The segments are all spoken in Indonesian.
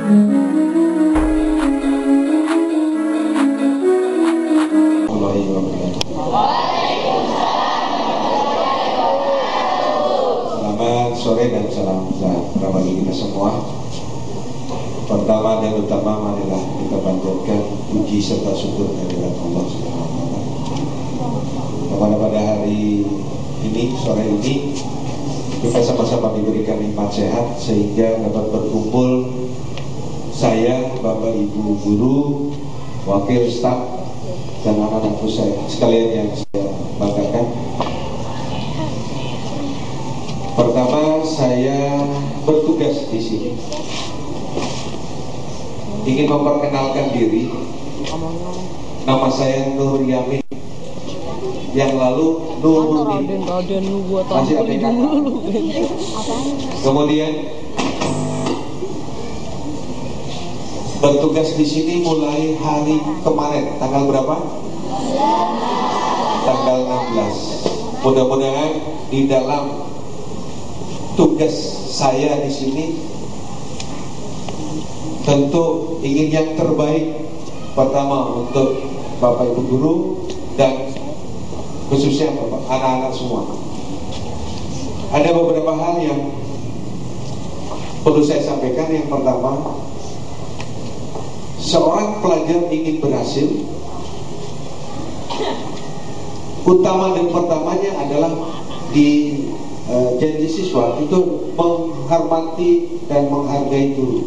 Selamat sore dan salam sejahtera bagi kita semua. Pertama dan utama adalah kita panjatkan puji serta syukur kehadirat Allah Subhanahu wa Ta'ala. Pada hari ini, sore ini, kita sama-sama diberikan nikmat sehat sehingga dapat berkumpul saya, Bapak Ibu guru, wakil staf dan anak-anakku saya sekalian yang saya banggakan. Pertama, saya bertugas di sini. Ingin memperkenalkan diri. Nama saya Nur Yamin. Yang lalu Nur Nurdin. Masih ada kakak. Kemudian bertugas di sini mulai hari kemarin. Tanggal berapa? Tanggal 16. Mudah-mudahan di dalam tugas saya di sini tentu ingin yang terbaik, pertama untuk Bapak Ibu guru dan khususnya anak-anak semua. Ada beberapa hal yang perlu saya sampaikan. Yang pertama, seorang pelajar ingin berhasil, utama dan pertamanya adalah di janji siswa itu menghormati dan menghargai dulu.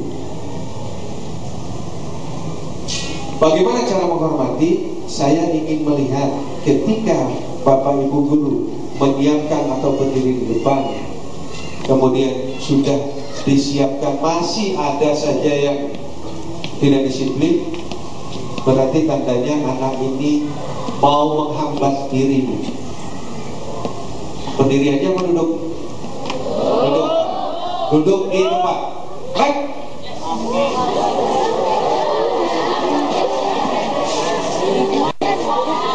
Bagaimana cara menghormati? Saya ingin melihat ketika Bapak Ibu guru menyiapkan atau berdiri di depan, kemudian sudah disiapkan masih ada saja yang tidak disiplin, berarti tandanya anak ini mau menghambat dirimu. Berdiri aja apa duduk? Duduk. Duduk di tempat. Baik.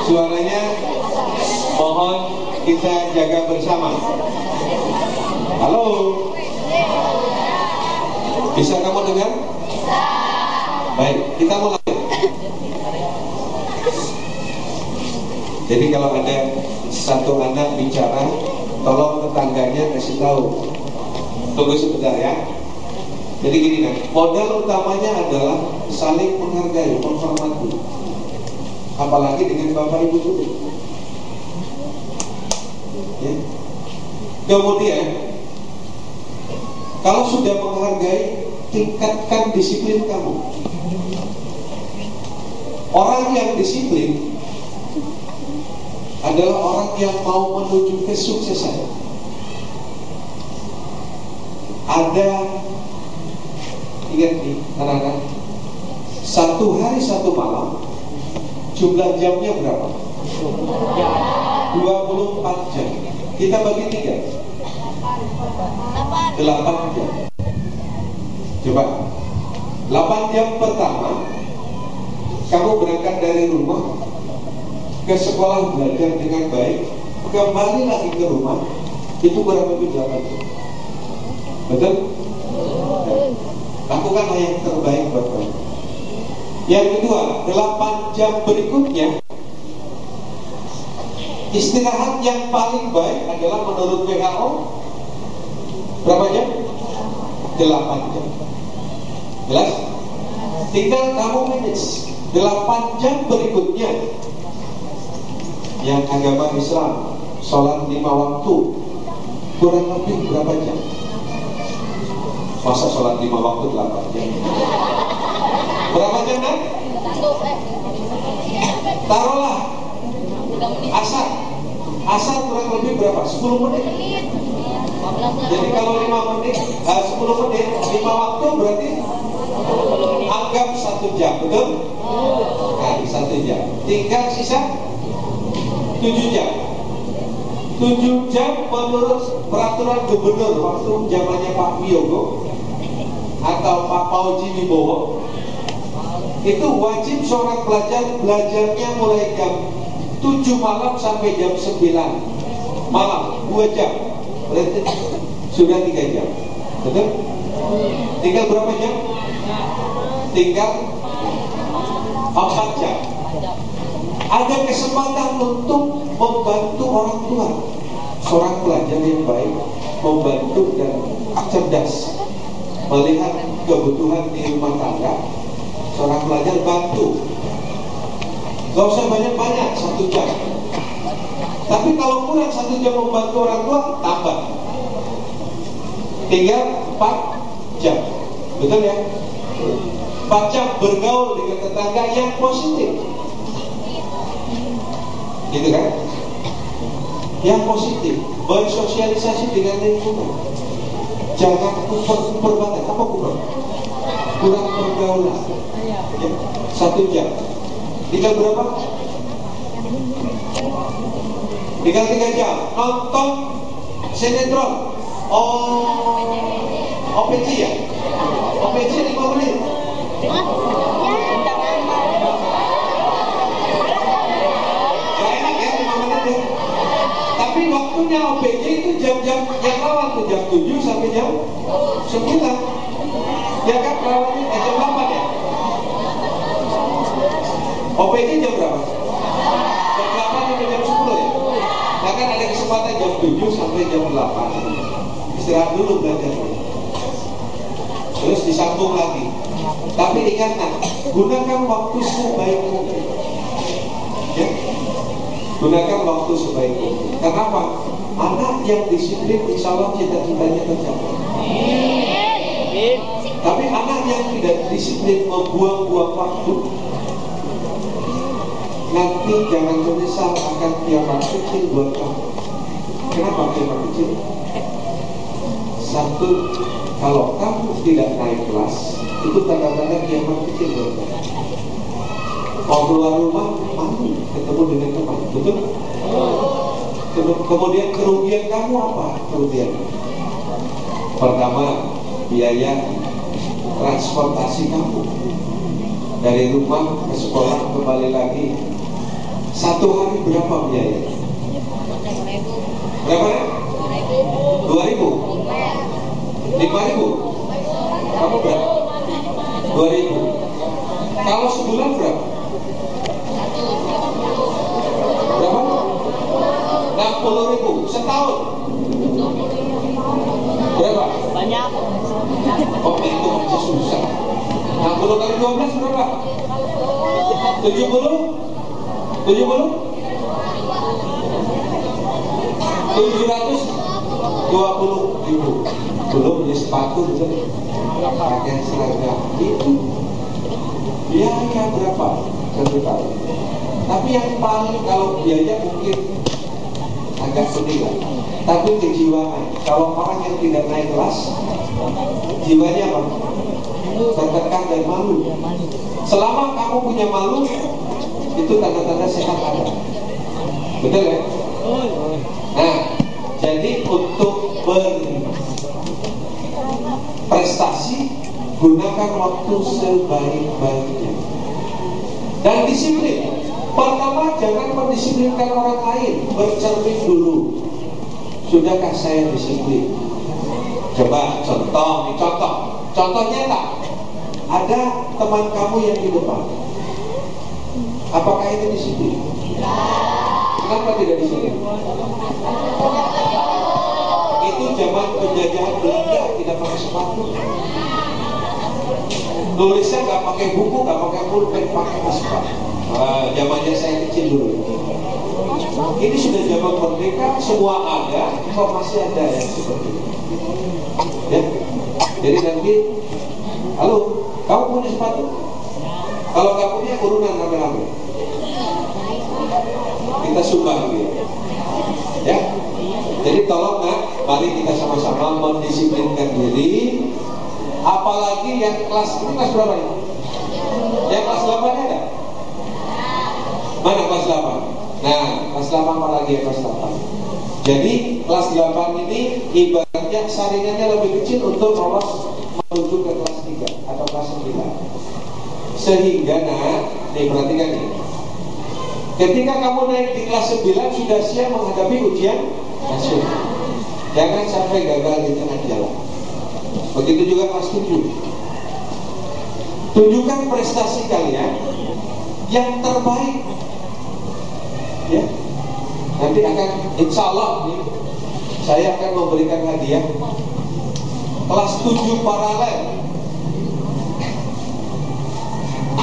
Suaranya mohon kita jaga bersama. Halo. Bisa kamu dengar? Baik, kita mulai. Jadi kalau ada satu anak bicara, tolong tetangganya kasih tahu. Tunggu sebentar ya. Jadi gini kan, modal utamanya adalah saling menghargai, menghormati. Apalagi dengan Bapak Ibu guru. Ya. Kemudian, kalau sudah menghargai, tingkatkan disiplin kamu. Orang yang disiplin adalah orang yang mau menuju kesuksesan. Ada, ingat nih anak-anak, satu hari satu malam, jumlah jamnya berapa? 24 jam. Kita bagi 3, 8 jam. Coba 8 jam pertama kamu berangkat dari rumah ke sekolah, belajar dengan baik, kembali lagi ke rumah, itu kurang lebih 8 jam. Betul? Lakukanlah yang terbaik buat kamu. Yang kedua, 8 jam berikutnya, istirahat yang paling baik adalah menurut WHO berapa jam? 8 jam. Jelas? Tinggal kamu manage 8 jam berikutnya. Yang agama Islam, sholat 5 waktu, kurang lebih berapa jam? Masa sholat 5 waktu 8 jam? Berapa jam kan? Taruhlah asar. Asar kurang lebih berapa? 10 menit. Jadi kalau 5 menit, 10 menit, 5 waktu berarti anggap 1 jam, betul? Nah, 1 jam. Tinggal sisa 7 jam. 7 jam menurut peraturan gubernur waktu zamannya Pak Wiyogo atau Pak Pauji Wibowo, itu wajib seorang pelajar belajarnya mulai jam 7 malam sampai jam 9 malam, 2 jam. Berarti sudah 3 jam. Betul? Tinggal berapa jam? Tinggal 4 jam. Ada kesempatan untuk membantu orang tua. Seorang pelajar yang baik, membantu dan cerdas, melihat kebutuhan di rumah tangga. Seorang pelajar bantu. Gak usah banyak-banyak, 1 jam. Tapi kalau kurang 1 jam membantu orang tua, tambah. Tinggal 4 jam. Betul ya? 4 jam bergaul dengan tetangga yang positif. Gitu kan? Yang positif, bersosialisasi dengan lingkungan. Jangan kuper banget. Apa kuper? Kurang pergaulan. Ya, 1 jam. Tinggal berapa? Tinggal 3 jam. Nonton sinetron. OPC ya? OPC 5 menit. Gak enak ya 5 menit ya. Tapi waktunya OPC itu jam-jam yang lawan tuh, jam 7 sampai jam 9. Ya kan lawannya jam 8 ya. OPC jam berapa? Jam 8 sampai jam 10 ya. Nah kan ada kesempatan jam 7 sampai jam 8. Istirahat dulu belajarnya. Terus disambung lagi. Tapi ingat, gunakan waktu sebaik mungkin. Ya? Gunakan waktu sebaik mungkin. Kenapa? Anak yang disiplin insya Allah cita-citanya tercapai. Tapi anak yang tidak disiplin membuang-buang waktu, nanti jangan menyesal akan kiamat kecil buat kamu. Kenapa kiamat kecil? 1, kalau kamu tidak naik kelas, itu tanda-tanda kiamat kecil buat kamu. Kalau keluar rumah, malu ketemu dengan teman, betul? Kemudian kerugian kamu apa? Kerugian pertama, biaya transportasi kamu dari rumah ke sekolah kembali lagi. 1 hari berapa biaya? Berapa? 2.000? 5.000? Kamu berapa? 2.000. Kalau sebulan berapa? Berapa? 60.000 setahun. Berapa? Banyak. Oh itu masih susah. 60 kali 12 berapa? 70? 720.000 belum beli sepatu, belum pakaian seragam. Itu biaya berapa? 1 tahun. Tapi yang paling, kalau biaya mungkin agak sedih lah, tapi kejiwaan. Kalau orang yang tidak naik kelas, jiwanya apa? Tertekan dan malu. Selama kamu punya malu, itu tanda-tanda sehat ada. Betul ya? Nah, jadi untuk berprestasi, gunakan waktu sebaik-baiknya. Dan disiplin. Pertama, jangan mendisiplinkan orang lain. Bercermin dulu. Sudahkah saya disiplin? Coba contoh. Contoh nyata. Ada teman kamu yang di depan. Apakah itu disiplin? Kenapa tidak disiplin? Itu zaman penjajahan Belanda, tidak pakai sepatu. Nulisnya nggak pakai buku, nggak pakai pulpen, pakai sepatu. Zamannya saya kecil dulu. Ini sudah zaman merdeka, semua ada, informasi ada yang seperti itu. Ya, jadi nanti, halo, kamu punya sepatu? Kalau nggak punya, urunan rame-rame. Kita sumbang gitu. Ya, jadi tolong mari kita sama-sama mendisiplinkan diri. Apalagi yang kelas, ini kelas berapa ya? Yang kelas 8 ada? Mana kelas 8? Nah, kelas 8 apa lagi ya kelas 8? Jadi kelas 8 ini ibaratnya saringannya lebih kecil untuk lolos menuju ke kelas 3 atau kelas 9. Sehingga nih perhatikan nih, ketika kamu naik di kelas 9 sudah siap menghadapi ujian nasional. Jangan sampai gagal di tengah jalan. Begitu juga kelas 7. Tunjukkan prestasi kalian yang terbaik. Ya. Nanti akan, insya Allah nih, saya akan memberikan hadiah kelas 7 paralel.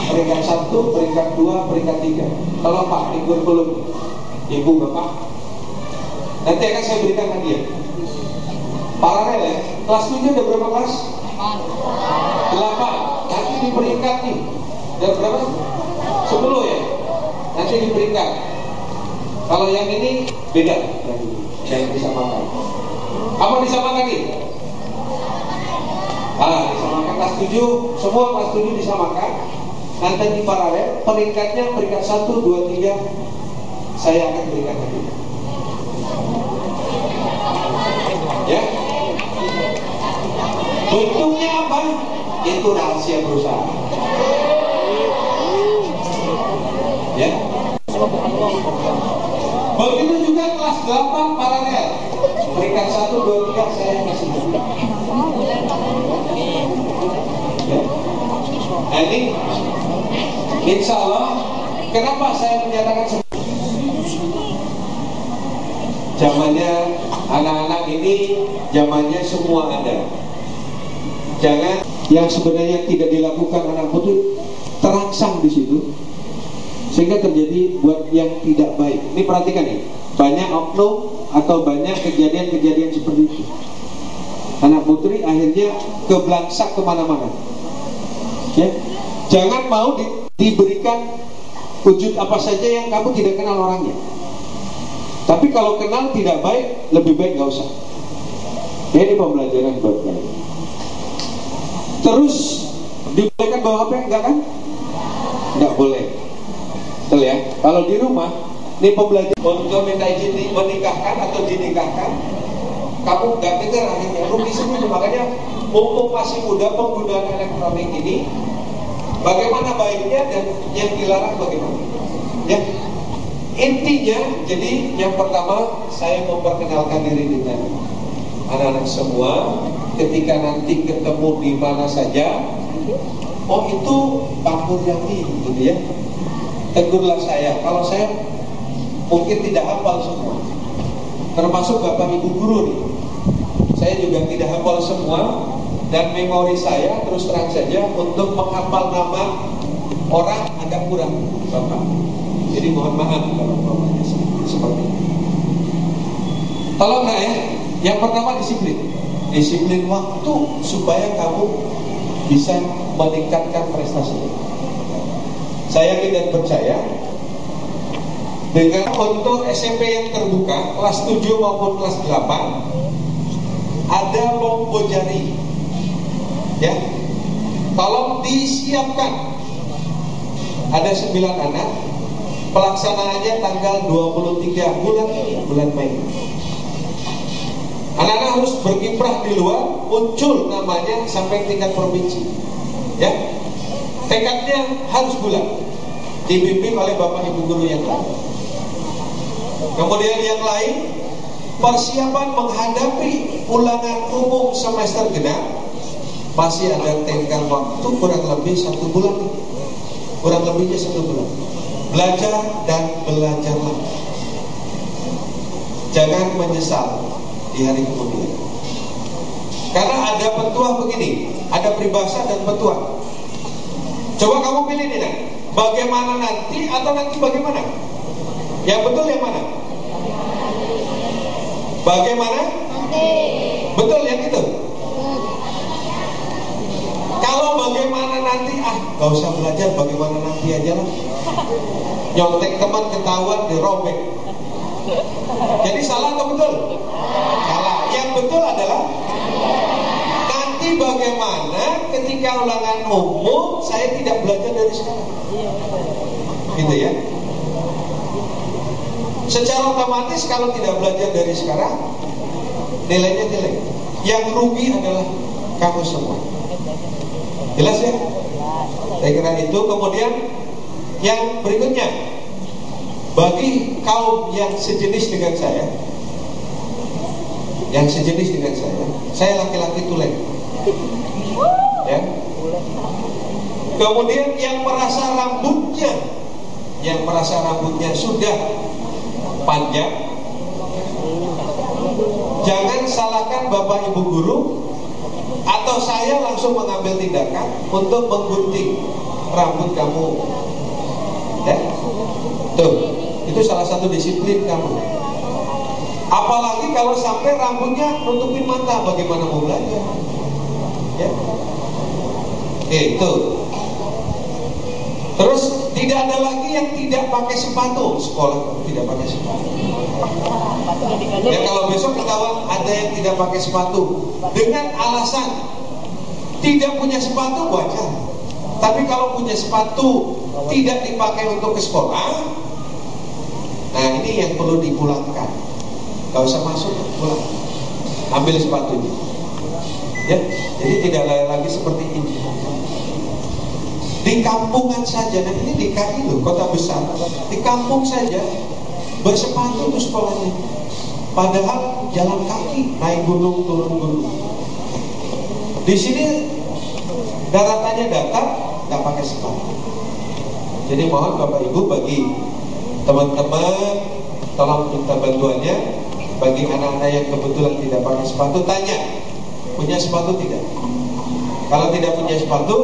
Peringkat 1, peringkat 2, peringkat 3. Kalau Pak di kurikulum Ibu Bapak, nanti akan saya berikan hadiah paralel ya. Kelas 7 ada berapa kelas? 8. Nanti di peringkat nih ada berapa? 10 ya. Nanti di peringkat. Kalau yang ini beda, yang disamakan. Apa disamakan nih? Disamakan kelas 7, semua kelas 7 disamakan. Nanti di paralel, peringkatnya peringkat 1, 2, 3 saya akan berikan hadiah. Ya. Bentuknya apa? Itu rahasia perusahaan. Ya. Begitu juga kelas 8 paralel. Peringkat 1, 2, 3 saya kasih. Ya. Nah ini insya Allah, kenapa saya menyatakan zamannya anak-anak ini, zamannya semua ada. Jangan yang sebenarnya tidak dilakukan anak putri terangsang di situ, sehingga terjadi buat yang tidak baik. Ini perhatikan nih, banyak oknum atau banyak kejadian-kejadian seperti itu. Anak putri akhirnya keblangsak kemana-mana. Ya, jangan mau diberikan wujud apa saja yang kamu tidak kenal orangnya. Tapi kalau kenal tidak baik, lebih baik nggak usah. Ya, ini pembelajaran buat kalian. Terus dibolehkan bawa HP enggak kan? Enggak boleh. Betul ya. Kalau di rumah, ini pembelajaran untuk minta izin menikahkan atau dinikahkan, kamu nggak dengar akhirnya rugi sendiri. Makanya mumpung masih muda penggunaan elektronik ini, bagaimana baiknya dan yang dilarang bagaimana? Ya. Intinya, jadi yang pertama saya memperkenalkan diri dengan anak-anak semua. Ketika nanti ketemu di mana saja, oh itu Pak Muryati, gitu ya. Tegurlah saya. Kalau saya mungkin tidak hafal semua, termasuk Bapak Ibu guru nih. Saya juga tidak hafal semua, dan memori saya terus terang saja untuk menghafal nama orang agak kurang, Bapak. Jadi mohon maaf kalau namanya seperti itu. Tolong ya. Yang pertama disiplin waktu supaya kamu bisa meningkatkan prestasi. Saya tidak percaya dengan untuk SMP yang terbuka kelas 7 maupun kelas 8 ada lomba jari. Ya, tolong disiapkan. Ada 9 anak. Pelaksanaannya tanggal 23 bulan Mei. Anak-anak harus berkiprah di luar, muncul namanya sampai tingkat provinsi. Ya, tekadnya harus bulat, dibimbing oleh Bapak Ibu guru yang lain. Kemudian yang lain, persiapan menghadapi ulangan umum semester genap masih ada tenggang waktu kurang lebih 1 bulan, kurang lebihnya 1 bulan. Belajar dan belajarlah. Jangan menyesal di hari kemudian. Karena ada petuah begini, ada peribahasa dan petuah. Coba kamu pilih nih, nak. Bagaimana nanti atau nanti bagaimana? Yang betul yang mana? Bagaimana? Nanti. Betul yang itu. Kalau bagaimana nanti, gak usah belajar, bagaimana nanti aja lah. Nyontek teman ketahuan dirobek. Jadi salah atau betul? Salah. Yang betul adalah nanti bagaimana ketika ulangan umum saya tidak belajar dari sekarang. Gitu ya. Secara otomatis kalau tidak belajar dari sekarang, nilainya jelek. Yang rugi adalah kamu semua. Jelas ya? Saya kira itu. Kemudian yang berikutnya, bagi kaum yang sejenis dengan saya, saya laki-laki tulen. Ya. Kemudian yang merasa rambutnya sudah panjang, jangan salahkan Bapak Ibu guru atau saya langsung mengambil tindakan untuk menggunting rambut kamu. Ya. Tuh, itu salah satu disiplin kamu. Apalagi kalau sampai rambutnya nutupin mata, bagaimana mau belajar? Ya. Itu. Terus tidak ada lagi yang tidak pakai sepatu. Sekolah tidak pakai sepatu. Ya, kalau besok ketahuan ada yang tidak pakai sepatu dengan alasan tidak punya sepatu, wajar. Tapi kalau punya sepatu tidak dipakai untuk ke sekolah, nah ini yang perlu dipulangkan. Gak usah masuk, pulang. Ambil sepatunya. Ya, jadi tidak lagi seperti ini. Di kampungan saja, dan ini DKI loh, kota besar. Di kampung saja bersepatu tuh sekolahnya. Padahal jalan kaki, naik gunung, turun gunung. Di sini daratannya datar, nggak pakai sepatu. Jadi mohon Bapak Ibu, bagi teman-teman, tolong minta bantuannya. Bagi anak-anak yang kebetulan tidak pakai sepatu, tanya, punya sepatu tidak? Kalau tidak punya sepatu,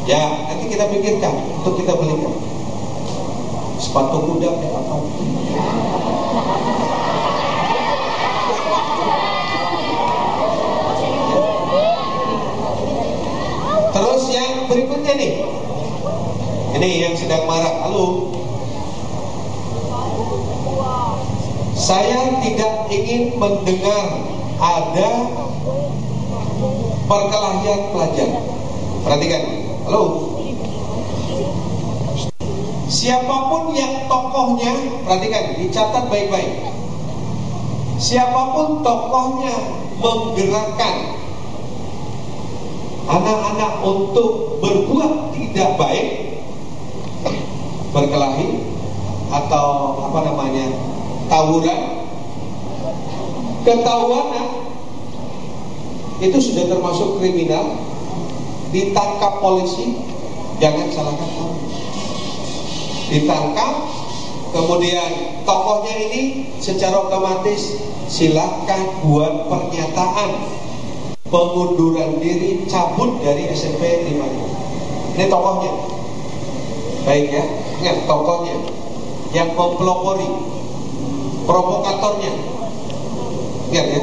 ya nanti kita pikirkan untuk kita belikan sepatu kuda kayak apa. Terus yang berikutnya nih, ini yang sedang marak. Halo, saya tidak ingin mendengar ada perkelahian pelajar. Perhatikan. Halo. Siapapun yang tokohnya, perhatikan, dicatat baik-baik. Siapapun tokohnya menggerakkan anak-anak untuk berbuat tidak baik, berkelahi atau apa namanya, tawuran, ketahuan, itu sudah termasuk kriminal, ditangkap polisi. Jangan salahkan kamu. Ditangkap, kemudian tokohnya ini secara otomatis silahkan buat pernyataan pengunduran diri, cabut dari SMP 5. Ini tokohnya. Baik ya, ingat tokohnya yang mempelopori, provokatornya. Ingat ya,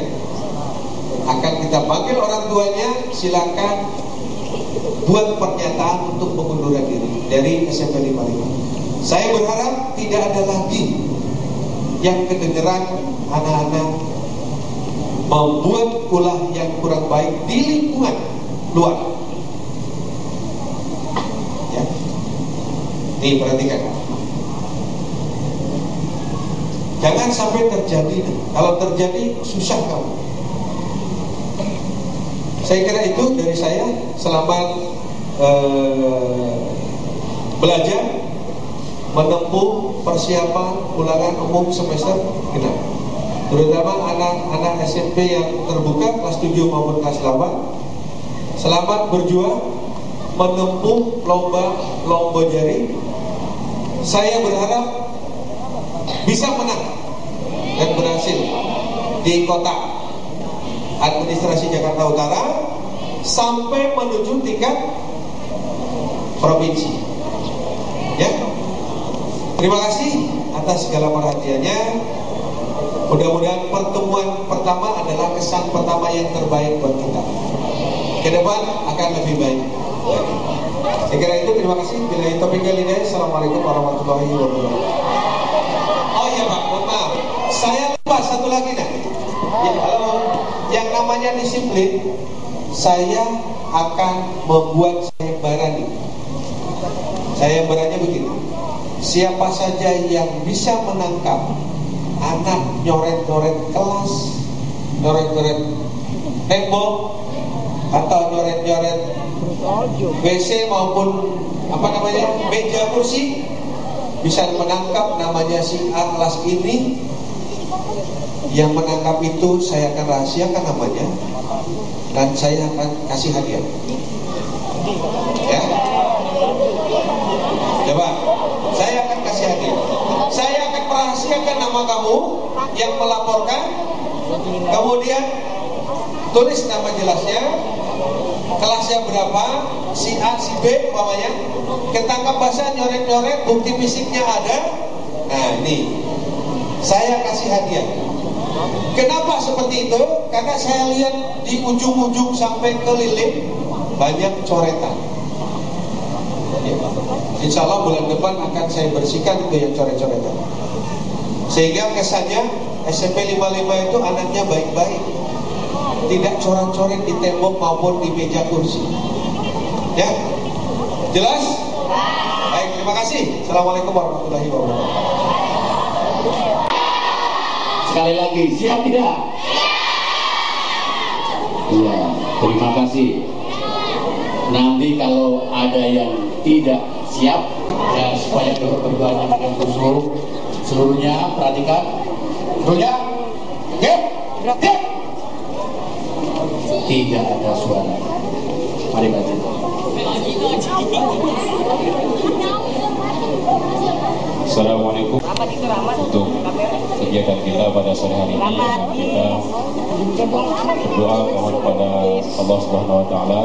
akan kita panggil orang tuanya, silakan buat pernyataan untuk pengunduran diri dari SMP 55. Saya berharap tidak ada lagi yang kedengeran anak-anak membuat ulah yang kurang baik di lingkungan luar. Ya, nih perhatikan. Jangan sampai terjadi. Kalau terjadi susah kamu. Saya kira itu dari saya. Selamat belajar, menempuh persiapan ulangan umum semester genap. Terutama anak-anak SMP yang terbuka kelas 7 maupun kelas 8. Selamat berjuang menempuh lomba jari. Saya berharap bisa menang dan berhasil di kota administrasi Jakarta Utara sampai menuju tingkat provinsi. Ya, terima kasih atas segala perhatiannya. Mudah-mudahan pertemuan pertama adalah kesan pertama yang terbaik buat kita. Ke depan akan lebih baik lagi. Saya kira itu, terima kasih. Billahi taufiq wal hidayah. Assalamualaikum warahmatullahi wabarakatuh. Oh iya Pak, mohon maaf. Saya lupa satu lagi nih. Ya, halo. Yang namanya disiplin, saya akan membuat sayembara nih. Sayembaranya begini. Siapa saja yang bisa menangkap anak nyoret-nyoret kelas, nyoret-nyoret tembok, atau nyoret-nyoret WC maupun apa namanya, meja kursi, bisa menangkap namanya si A kelas ini, Yang menangkap itu saya akan rahasiakan namanya dan saya akan kasih hadiah. Ya, coba saya akan kasih hadiah. Saya akan merahasiakan nama kamu yang melaporkan, kemudian tulis nama jelasnya, kelasnya berapa, si A, si B umpamanya, ketangkap basah, nyoret-nyoret, bukti fisiknya ada. Nah ini saya kasih hadiah. Kenapa seperti itu? Karena saya lihat di ujung-ujung sampai ke lilin banyak coretan. Ya. Insya Allah bulan depan akan saya bersihkan itu yang coret-coretan, sehingga kesannya SMP 55 itu anaknya baik-baik, tidak coret-coret di tembok maupun di meja kursi. Ya, jelas? Baik, terima kasih. Assalamualaikum warahmatullahi wabarakatuh. Sekali lagi, siap tidak? Iya, terima kasih. Nanti kalau ada yang tidak siap, ya supaya berdoanya dengan khusyuk, seluruhnya perhatikan, seluruhnya, tidak ada suara. Mari baca. Assalamualaikum. Untuk kegiatan kita pada sore hari ini, kita berdoa kepada Allah Subhanahu Wa Taala,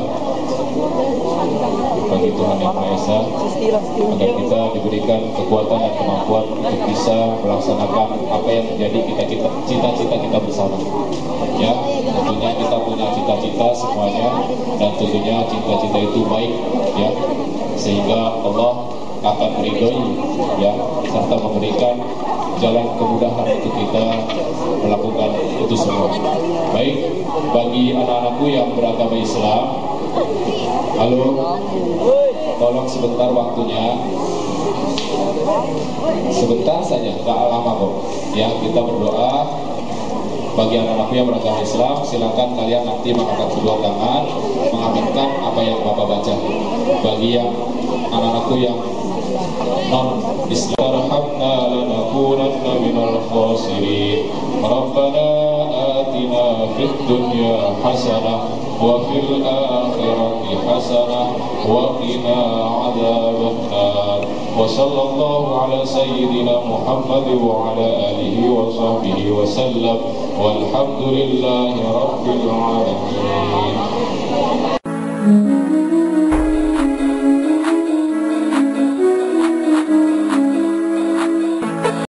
bagi Tuhan Yang Maha Esa, agar kita diberikan kekuatan dan kemampuan untuk bisa melaksanakan apa yang menjadi cita-cita kita bersama. Ya, tentunya kita punya cita-cita semuanya, dan tentunya cita-cita itu baik, ya, sehingga Allah akan meridhoi, ya, serta memberikan jalan kemudahan untuk kita melakukan itu semua. Baik, bagi anak-anakku yang beragama Islam, halo, tolong sebentar waktunya, sebentar saja, tak lama kok. Ya, kita berdoa. Bagi anak-anakku yang beragama Islam, silakan kalian nanti mengangkat kedua tangan, mengaminkan apa yang Bapak baca. Bagi yang anak-anakku yang non Islam, rabbana lanakunanna minal khasirin. Rabbana atina fid dunya hasanah wa fil akhirati hasanah wa qina adzabannar. Wa sallallahu ala sayyidina Muhammad wa ala alihi wa sahbihi wa sallam. Walhamdulillahi rabbil alamin.